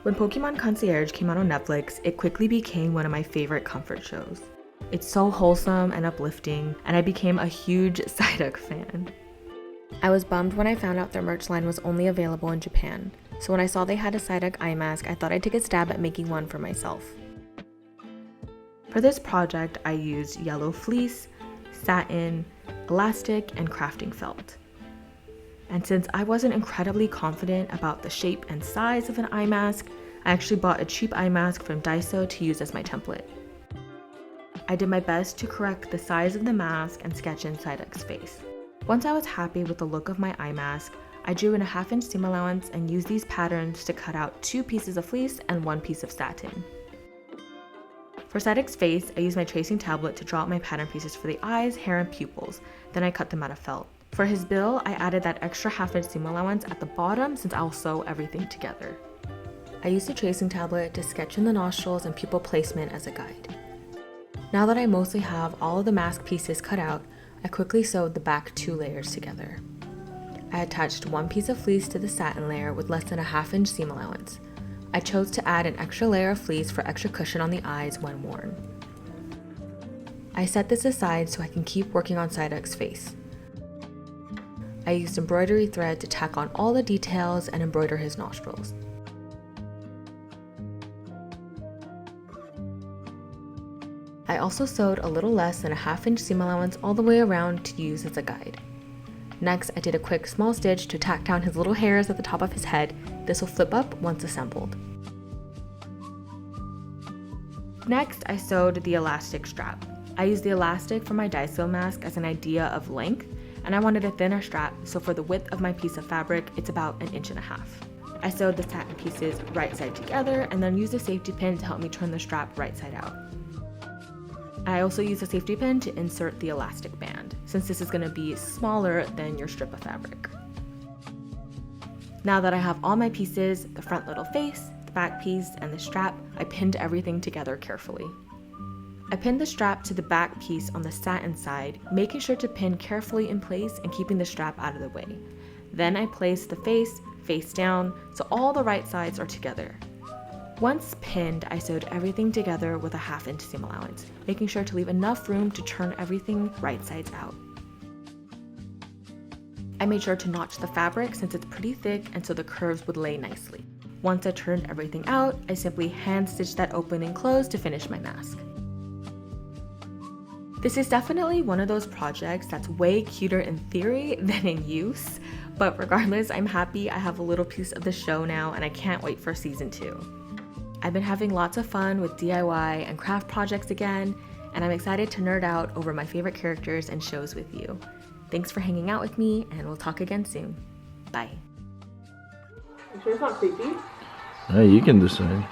When Pokemon Concierge came out on Netflix, it quickly became one of my favorite comfort shows. It's so wholesome and uplifting, and I became a huge Psyduck fan. I was bummed when I found out their merch line was only available in Japan, so when I saw they had a Psyduck eye mask, I thought I'd take a stab at making one for myself. For this project, I used yellow fleece, satin, elastic, and crafting felt. And since I wasn't incredibly confident about the shape and size of an eye mask, I actually bought a cheap eye mask from Daiso to use as my template. I did my best to correct the size of the mask and sketch in Psyduck's face. Once I was happy with the look of my eye mask, I drew in a 1/2-inch seam allowance and used these patterns to cut out 2 pieces of fleece and 1 piece of satin. For Psyduck's face, I used my tracing tablet to draw out my pattern pieces for the eyes, hair, and pupils, then I cut them out of felt. For his bill, I added that extra 1/2-inch seam allowance at the bottom since I'll sew everything together. I used the tracing tablet to sketch in the nostrils and pupil placement as a guide. Now that I mostly have all of the mask pieces cut out, I quickly sewed the back 2 layers together. I attached 1 piece of fleece to the satin layer with less than a 1/2-inch seam allowance. I chose to add an extra layer of fleece for extra cushion on the eyes when worn. I set this aside so I can keep working on Psyduck's face. I used embroidery thread to tack on all the details and embroider his nostrils. I also sewed a little less than a 1/2-inch seam allowance all the way around to use as a guide. Next, I did a quick small stitch to tack down his little hairs at the top of his head. This will flip up once assembled. Next, I sewed the elastic strap. I used the elastic from my Daiso mask as an idea of length, and I wanted a thinner strap, so for the width of my piece of fabric, it's about 1.5 inches. I sewed the satin pieces right side together and then used a safety pin to help me turn the strap right side out. I also used a safety pin to insert the elastic band, since this is going to be smaller than your strip of fabric. Now that I have all my pieces, the front little face, the back piece, and the strap, I pinned everything together carefully. I pinned the strap to the back piece on the satin side, making sure to pin carefully in place and keeping the strap out of the way. Then I placed the face down, so all the right sides are together. Once pinned, I sewed everything together with a 1/2-inch seam allowance, making sure to leave enough room to turn everything right sides out. I made sure to notch the fabric since it's pretty thick and so the curves would lay nicely. Once I turned everything out, I simply hand stitched that opening closed to finish my mask. This is definitely one of those projects that's way cuter in theory than in use, but regardless, I'm happy I have a little piece of the show now and I can't wait for season 2. I've been having lots of fun with DIY and craft projects again, and I'm excited to nerd out over my favorite characters and shows with you. Thanks for hanging out with me, and we'll talk again soon. Bye. You sure it's not creepy? You can decide.